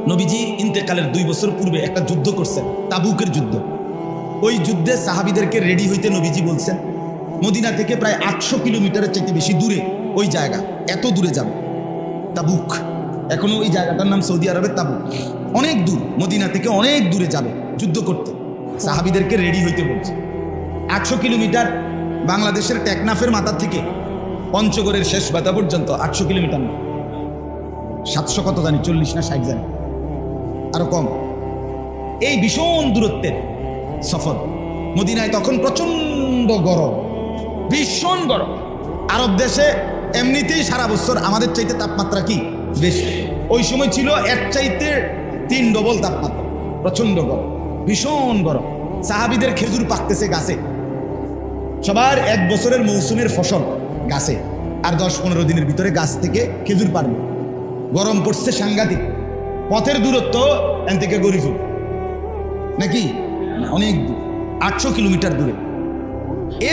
নবীজি ইন্তেকালের 2 বছর পূর্বে একটা যুদ্ধ করছেন, তাবুকের যুদ্ধ। ওই যুদ্ধে সাহাবীদেরকে রেডি হইতে নবীজি বলছেন, মদিনা থেকে প্রায় 800 কিলোমিটারের চাইতে বেশি দূরে ওই জায়গা, এত দূরে যাবে তাবুক। এখনো ওই জায়গাটার নাম সৌদি আরবের তাবুক। অনেক দূর, মদিনা থেকে অনেক দূরে যাবে যুদ্ধ করতে। সাহাবীদেরকে রেডি হইতে বলছে। 800 কিলোমিটার, বাংলাদেশের টেকনাফের মাথা থেকে পঞ্চগড়ের শেষ বাতা পর্যন্ত 800 কিলোমিটার না, 700 কত জানি, 40 না 60 জানি, আরো কম। এই ভীষণ দূরত্বের সফর। মদিনায় তখন প্রচন্ড গরম, ভীষণ গরম। আরব দেশে এমনিতেই সারা বছর আমাদের চাইতে তাপমাত্রা কি বেশি, ওই সময় ছিল এর চাইতে 3 ডবল তাপমাত্রা, প্রচন্ড গরম, ভীষণ গরম। সাহাবীদের খেজুর পাকতেছে গাছে, সবার 1 বছরের মৌসুমের ফসল গাছে, আর 10-15 দিনের ভিতরে গাছ থেকে খেজুর পারবে। গরম পড়ছে সাংঘাতিক। পথের দূরত্ব এখান থেকে গরিপুর নাকি অনেক দূর, 800 কিলোমিটার দূরে।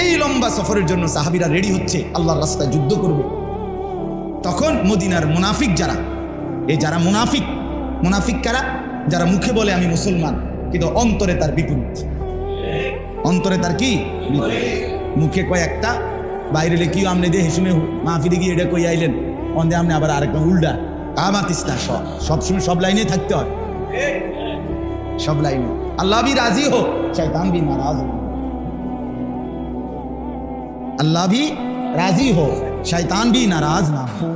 এই লম্বা সফরের জন্য সাহাবীরা রেডি হচ্ছে, আল্লাহর রাস্তায় যুদ্ধ করবে। তখন মদিনার মুনাফিক যারা, এই যারা মুনাফিক, মুনাফিক কারা? যারা মুখে বলে আমি মুসলমান, কিন্তু অন্তরে তার বিপরীত। অন্তরে তার কি? মুখে কয় একটা, বাইরে কি আমনে দিয়ে হেসুমে মাহফিলে গিয়ে এটা কই আইলেন, অন্ধে আমনে আবার আরেকটা উল্টা কামাতিস না। সবসময় সব লাইনে থাকতে হয়, সব লাইনে। আল্লাহ ভি রাজি হো, শয়তান ভি নারাজ হো। আল্লাহ ভি রাজি হো, শয়তান ভি নারাজ না হো।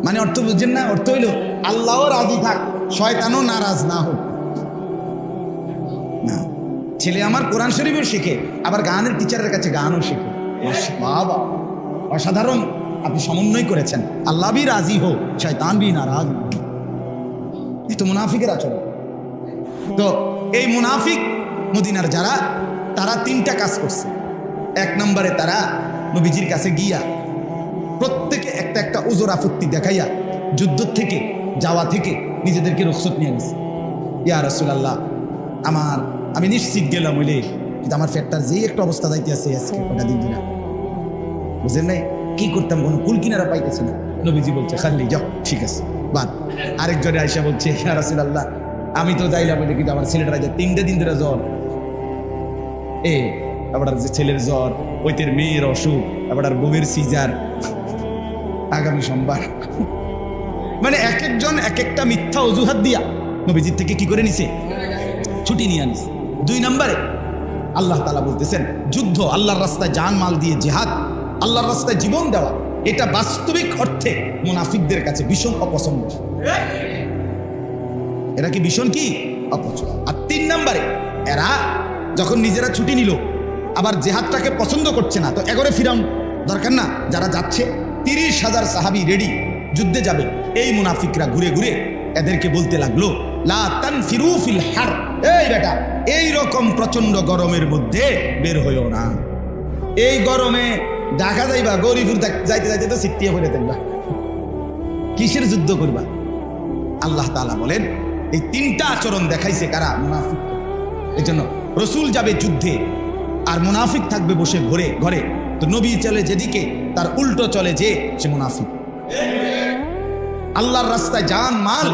মানে অর্থ বুঝছেন না? অর্থ হইল আল্লাহও রাজি থাক, শয়তানও নারাজ না হোক। না, ছেলে আমার কোরআন শরীফও শেখে, আবার গানের টিচারের কাছে গানও শেখে। বাবা, অসাধারণ আপনি সমন্বয় করেছেন। আল্লাহ ভি রাজি হো, শয়তান ভি নারাজ। এই তো মুনাফিকের আচরণ। তো এই মুনাফিক মদিনার যারা, তারা 3টা কাজ করছে। 1 নম্বরে তারা নবীজির কাছে গিয়া প্রত্যেকে একটা একটা উজর আপত্তি দেখাইয়া যুদ্ধ থেকে যাওয়া থেকে নিজেদেরকে রুখসত নিয়ে নিছে। ইয়া রাসূলুল্লাহ, আমি নিশ্চিত গেলাম হইলে, কিন্তু আমার পেটটার যেই একটা অবস্থা যাইতে আছে আজকে কটা দিন ধরে, বুঝলেন নাই কি করতাম, কোনো কুল কিনারা পাইতেছি না। নবীজি বলছে খালি যাও, ঠিক আছে বাদ। আরেকজনে আয়েশা বলছে ইয়া রাসূলুল্লাহ, আমি তো যাইলাম হইলে, কিন্তু আমার ছেলেটা 3 দিন ধরে জ্বর, আবার যে ছেলের জ্বর, ওইতের মেয়ের অসুখ, আবার বউয়ের সিজার, আগামী সোমবার। মানে এক একজন এক একটা মিথ্যা অজুহাত দিয়া নবীজির থেকে কি করে নিছে, ছুটি নিয়ে আনিছে। 2 নম্বরে আল্লাহ তাআলা বলতেছেন, যুদ্ধ, আল্লাহর রাস্তায় জান মাল দিয়ে জিহাদ, আল্লাহর রাস্তায় জীবন দেওয়া, এটা বাস্তবিক অর্থে মুনাফিকদের কাছে ভীষণ অপছন্দ। এরা কি ভীষণ কি অপছন্দ। আর 3 নম্বরে এরা যখন নিজেরা ছুটি নিল, আবার জেহাদটাকে পছন্দ করছে না, তো এগরে ফিরাউন দরকার না। যারা যাচ্ছে 30,000 সাহাবী রেডি, যুদ্ধে যাবে। এই মুনাফিকরা ঘুরে ঘুরে এদেরকে বলতে লাগলো, লা তানফিরু ফিল হার, এই বেটা, এই রকম প্রচন্ড গরমের মধ্যে বের হইও না। এই গরমে ঢাকা যাইবা, গরিপুর যাইতে যাইতে তো সিটিয়ে পড়ে থাকবা, কিসের যুদ্ধ করবা? আল্লাহ তাআলা বলেন, এই 3টা আচরণ দেখাইছে কারা? মুনাফিক। এই জন্য রসুল যাবে যুদ্ধে, আর মুনাফিক থাকবে বসে ঘরে ঘরে। তো নবী চলে যেদিকে, তার উল্টো চলে যে, সে মুনাফিক। আল্লাহর রাস্তায় জান মাল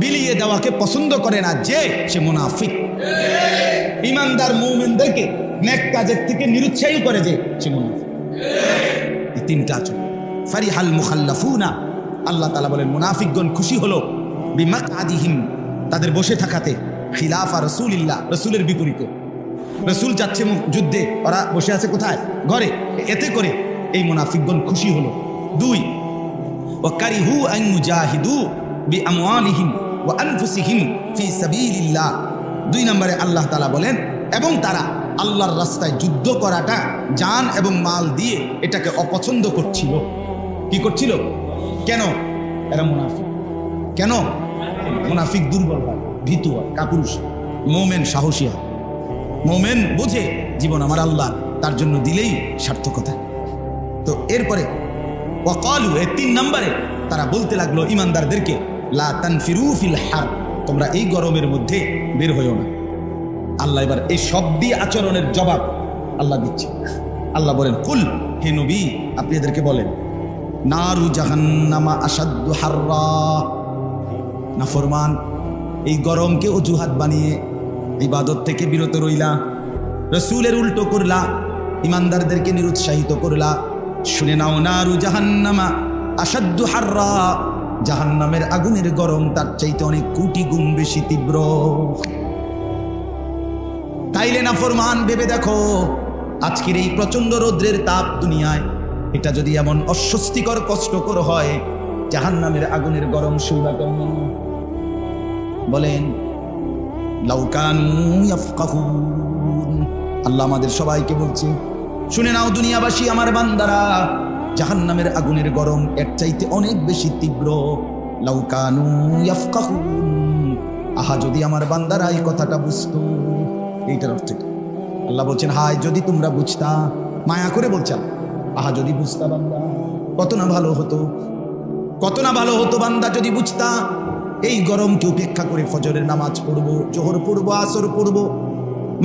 বিলিয়ে দেওয়াকে পছন্দ করে না যে, সে মুনাফিক। ইমানদার মুমিনদেরকে নেক কাজের থেকে নিরুৎসাহী করে যে, সে মুনাফিক। এই 3টা আচরণ। ফারিহাল মুখাল্লাফুনা, আল্লাহ তাআলা বলেন মুনাফিকগণ খুশি হলো বিমাকআদিহিম, তাদের বসে থাকাতে, খিলাফা রাসূলিল্লাহ, রাসূলের বিপরীতে। রাসূল যাচ্ছে যুদ্ধে, ওরা বসে আছে কোথায়? ঘরে। এতে করে এই মুনাফিকগণ খুশি হলো। 2, ওয়াকারিহু আন মুজাহিদু বিআমওয়ালিহিম ওয়া আনফুসিহিম ফি সাবিলিল্লাহ। 2 নম্বরে আল্লাহ তাআলা বলেন, এবং তারা আল্লাহর রাস্তায় যুদ্ধ করাটা জান এবং মাল দিয়ে এটাকে অপছন্দ করছিল। কি করছিল? কেন? এরা মুনাফিক। কেন? মুনাফিক দুর্বল হয়, ভীতু হয়, কাপুরুষ। মুমিন সাহসী হয়। মুমিন বুঝে জীবন আমার আল্লাহর, তার জন্য দিলেই সার্থকতা। তো এরপরে ওয়াকালু, এই 3 নম্বরে তারা বলতে লাগলো ইমানদারদেরকে, লা তানফিরু ফিল হার, তোমরা এই গরমের মধ্যে বের হইও না। আল্লাহ এবার এই সবদি আচরণের জবাব আল্লাহ দিচ্ছে। আল্লাহ বলেন, কুল, হে নবী আপনি এদেরকে বলেন, নারু জাহান্নামা আশাদ্দু হাররা, নাফরমান এই গরমকে অজুহাত বানিয়ে ইবাদত থেকে বিরত রইলা, রসুলের উল্টো করলা, ইমানদারদেরকে নিরুৎসাহিত করলা। শুনে নাও, নারু জাহান্নামা আসাদ্দু হাররা, জাহান্নামের আগুনের গরম তার চাইতে অনেক কোটি গুণ বেশি তীব্র। তাইলে নাফরমান ভেবে দেখো, আজকের এই প্রচন্ড রৌদ্রের তাপ দুনিয়ায়, এটা যদি এমন অস্বস্তিকর কষ্টকর হয়, জাহান্নামের আগুনের গরম শুইবা কেমন? বলেন, লাউ কানু ইয়াফকাহুন। আল্লাহ আমাদের সবাইকে বলছে, শুনে নাও দুনিয়াবাসী, আমার বান্দারা, জাহান্নামের আগুনের গরম এর চাইতে অনেক বেশি তীব্র। লাউ কানু ইয়াফকাহুন, আহা যদি আমার বান্দারা এই কথাটা বুঝতো। এইটার অর্থ কি? আল্লাহ বলছেন, হায় যদি তোমরা বুঝতা, মায়া করে বলছেন, আহা যদি বুঝতা বান্দা, কত না ভালো হতো, কত না ভালো হতো বান্দা যদি বুঝতা। এই গরমকে উপেক্ষা করে ফজরের নামাজ পড়বো, জোহর পড়বো, আসর পড়বো,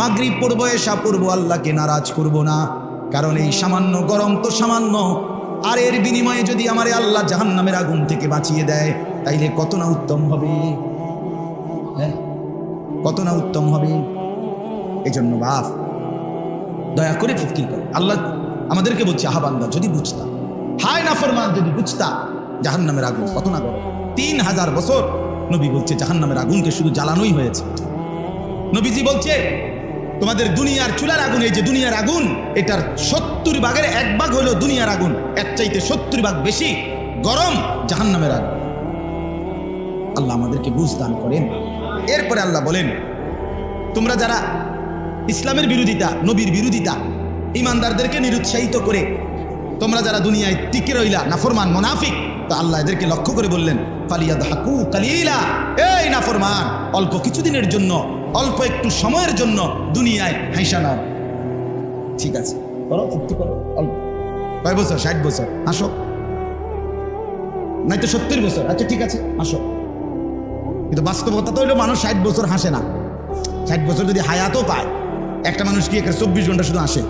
মাগরিব পড়বো, এশা পড়বো, আল্লাহকে নারাজ করব না। কারণ এই সামান্য গরম তো সামান্য, আর এর বিনিময়ে যদি আমারে আল্লাহ জাহান্নামের আগুন থেকে বাঁচিয়ে দেয়, তাইলে কত না উত্তম হবে, হ্যাঁ কত না উত্তম হবে। এই জন্য বাপ দয়া করে ফিকির করো। আল্লাহ আমাদেরকে বলছে, আহা বান্দা যদি বুঝতা, হায় নাফরমান যদি বুঝতা, জাহান্নামের আগুন কত না গরম। 3000 বছর নবী বলছে জাহান্নামের আগুনকে শুধু জ্বালানোই হয়েছে। নবীজি বলছে, তোমাদের দুনিয়ার চুলার আগুন, এই যে দুনিয়ার আগুন, এটার 70 ভাগের 1 ভাগ হলো দুনিয়ার আগুন, এর চাইতে 70 ভাগ বেশি গরম জাহান্নামের আগুন। আল্লাহ আমাদেরকে বুঝ দান করেন। এরপরে আল্লাহ বলেন, তোমরা যারা ইসলামের বিরোধিতা, নবীর বিরোধিতা, ইমানদারদেরকে নিরুৎসাহিত করে তোমরা যারা দুনিয়ায় টিকে রইলা, নাফরমান মুনাফিক, তো আল্লাহ এদেরকে লক্ষ্য করে বললেন, ফালিয়াদহাকু কালিলা, এই নাফরমান, অল্প কিছুদিনের জন্য, অল্প একটু সময়ের জন্য দুনিয়ায় হাসা নাও। ঠিক আছে, করো, ফুর্তি করো, অল্প কয় বছর, 60 বছর হাসো, নয়তো 70 বছর, আচ্ছা ঠিক আছে হাসো। কিন্তু বাস্তবতা তো হইলো মানুষ 60 বছর হাসে না। 60 বছর যদি হায়াতও পায়, একটা মানুষ কি 24 ঘন্টা শুধু হাসে?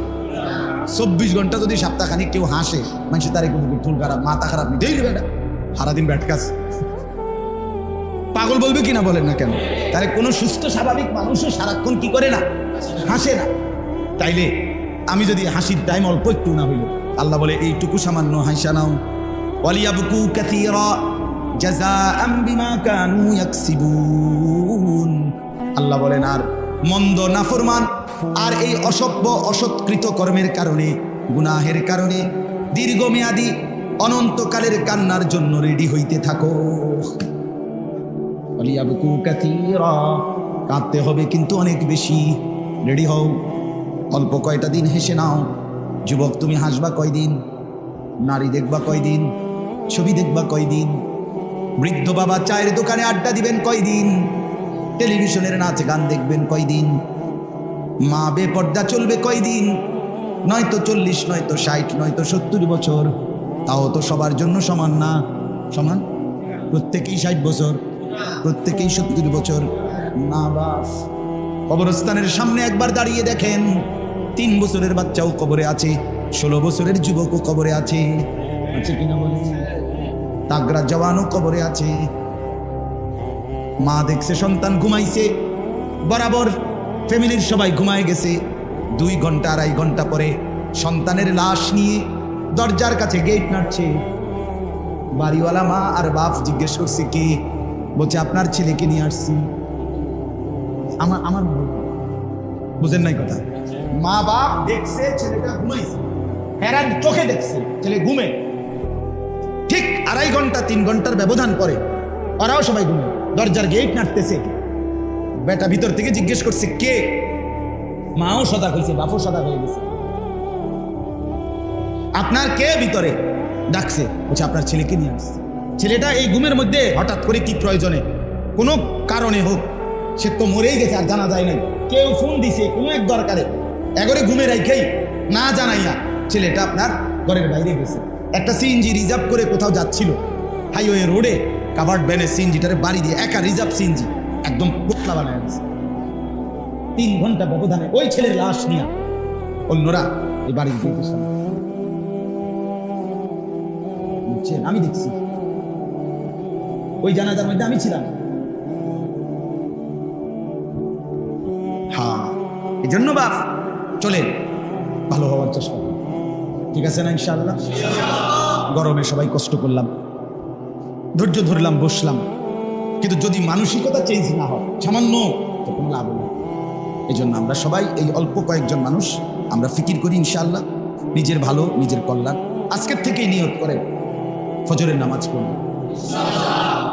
24 ঘন্টা যদি সপ্তাহখানিক কেউ হাসে, মানুষের তার একটু চুল খারাপ, মাথা খারাপ, নিজেই বেটা সারাদিন ব্যাট কাজ, পাগল বলবে কিনা বলেন না কেন? তাহলে কোনো সুস্থ স্বাভাবিক মানুষও সারাক্ষণ কি করে না, হাসে না। তাইলে আমি যদি হাসির টাইম অল্প একটু না হইল, আল্লাহ বলে এইটুকু সামান্য হাসা নাও। ওয়ালিয়াবকু কাসীরা জাযাআম বিমা কানু ইয়াকসিবুন। আল্লাহ বলেন, আর মন্দ নাফরমান আর এই অসভ্য অসৎকৃত কর্মের কারণে, গুনাহের কারণে দীর্ঘমেয়াদী অনন্তকালের কান্নার জন্য রেডি হইতে থাকো। ওয়ালিয়াবকু কাসীরা, কাঁদতে হবে কিন্তু অনেক বেশি, রেডি হও। অল্প কয়টা দিন হেসে নাও। যুবক, তুমি হাসবা কয়দিন? নারী দেখবা কয়দিন? ছবি দেখবা কয়দিন? বৃদ্ধ বাবা চায়ের দোকানে আড্ডা দিবেন কয়দিন? টেলিভিশনের নাচ গান দেখবেন কয়দিন? মা বেপর্দা চলবে কয়দিন? নয়তো 40, নয়তো 60, নয়তো 70 বছর। তাও তো সবার জন্য সমান না। সমান? প্রত্যেকেই 60 বছর, প্রত্যেকেই 70 বছর না। বাস কবরস্থানের সামনে একবার দাঁড়িয়ে দেখেন, 3 বছরের বাচ্চাও কবরে আছে, 16 বছরের যুবকও কবরে আছে। আছে কিনা বলে? তাগড়া জওয়ানও কবরে আছে। মা দেখছে সন্তান ঘুমাইছে, বরাবর ফ্যামিলির সবাই ঘুমায় গেছে। 2 ঘন্টা 2.5 ঘন্টা পরে সন্তানের লাশ নিয়ে দরজার কাছে গেট নাড়ছে। বাড়িওয়ালা মা আর বাপ জিজ্ঞেস করছে, কে? বলছে, আপনার ছেলেকে নিয়ে আসছি। আমার বুঝেন নাই কথা? মা বাপ দেখছে ছেলেটা ঘুমাইছে, হেরান চোখে দেখছে ছেলে ঘুমে। ঠিক 2.5 ঘন্টা 3 ঘন্টার ব্যবধান পরে ওরাও সবাই ঘুমে, দরজার গেট নাড়তেছে। বেটা ভিতর থেকে জিজ্ঞেস করছে, কে? মাও সজাগ হয়েছে, বাপও সজাগ হয়ে গেছে। আপনার কে? ভিতরে ডাকছে। বলছে, আপনার ছেলেকে নিয়ে আসছে। ছেলেটা এই ঘুমের মধ্যে হঠাৎ করে কি প্রয়োজনে, কোনো কারণে হোক, সে তো মরেই গেছে, আর জানা যায় নাই। কেউ ফোন দিছে কোনো এক দরকারে, এগরে ঘুমে রাইখেই না জানাইয়া ছেলেটা আপনার ঘরের বাইরে গেছে। একটা সিএনজি রিজার্ভ করে কোথাও যাচ্ছিল, হাইওয়ে রোডে কাভার্ড ভ্যানে সিএনজিটারে বাড়ি দিয়ে একা রিজার্ভ সিএনজি একদম পোতলা বানায় গেছে। 3 ঘন্টা ব্যবধানে ওই ছেলের লাশ নিয়ে অন্যরা এই বাড়ির দিকে আমি দেখছি। ওই জানাজার মধ্যে আমি ছিলাম। এই জন্য বাপ চলেন ভালো হওয়ার চেষ্টা করুন, ঠিক আছে না ইনশাআল্লাহ? গরমে সবাই কষ্ট করলাম, ধৈর্য ধরলাম, বসলাম, কিন্তু যদি মানসিকতা চেঞ্জ না হয় সামান্য, তো কোনো লাভ নেই। এই জন্য আমরা সবাই এই অল্প কয়েকজন মানুষ আমরা ফিকির করি ইনশাআল্লাহ, নিজের ভালো, নিজের কল্যাণ। আজকের থেকেই নিয়ত করে ফজরের নামাজ পড়ব,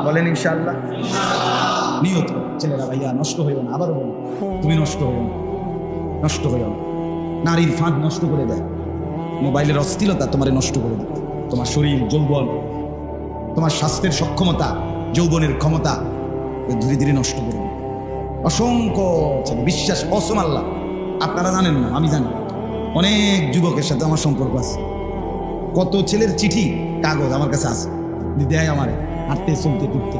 বলেন ইনশাআল্লাহ। নিয়ত করো ছেলেরা, ভাইয়া নষ্ট হইও না, আবারও বলো তুমি নষ্ট হইও না, নষ্ট হইও না। নারীর ফাঁদ নষ্ট করে দেয়, মোবাইলের অস্থিরতা তোমারে নষ্ট করে দেয়, তোমার শরীর, যৌবন, তোমার স্বাস্থ্যের সক্ষমতা, যৌবনের ক্ষমতা ধীরে ধীরে নষ্ট করে দেয়। অসংখ্য ছেলে, বিশ্বাস কসম আল্লাহ, আপনারা জানেন না, আমি জানি, অনেক যুবকের সাথে আমার সম্পর্ক আছে। কত ছেলের চিঠি কাগজ আমার কাছে আছে, দেয় আমার হাঁটতে চলতে ফিরতে।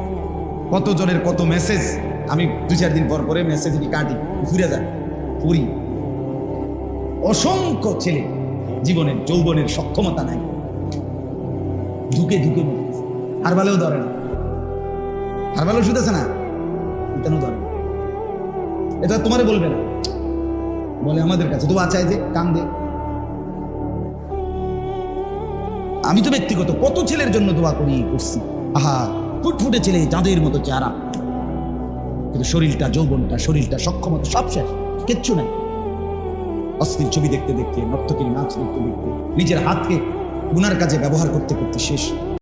কত জনের কত মেসেজ, আমি 2-4 দিন পর পরে মেসেজ কাটি, ফিরে যায়, পড়ি। অসংখ্য ছেলে জীবনের যৌবনের সক্ষমতা নাই, ধুকে ধুকে মরতেছে, হারবালেও ধরে না, হারবালেও শুধেছে না, কেন ধরে? এটা তোমারে বলবে না, বলে আমাদের কাছে দোয়া চাই যে কান্দে। আমি তো ব্যক্তিগত কত ছেলের জন্য দোয়া করছি, আহা ফুটফুটে ছেলে, চাঁদের মতো চেহারা, কিন্তু শরীরটা, যৌবনটা, শরীরটা, সক্ষমতা সব শেষ, কিচ্ছু নাই। অস্থির ছবি দেখতে দেখতে, নর্তকীর নাচ দেখতে দেখতে, নিজের হাতকে গুনার কাজে ব্যবহার করতে করতে শেষ।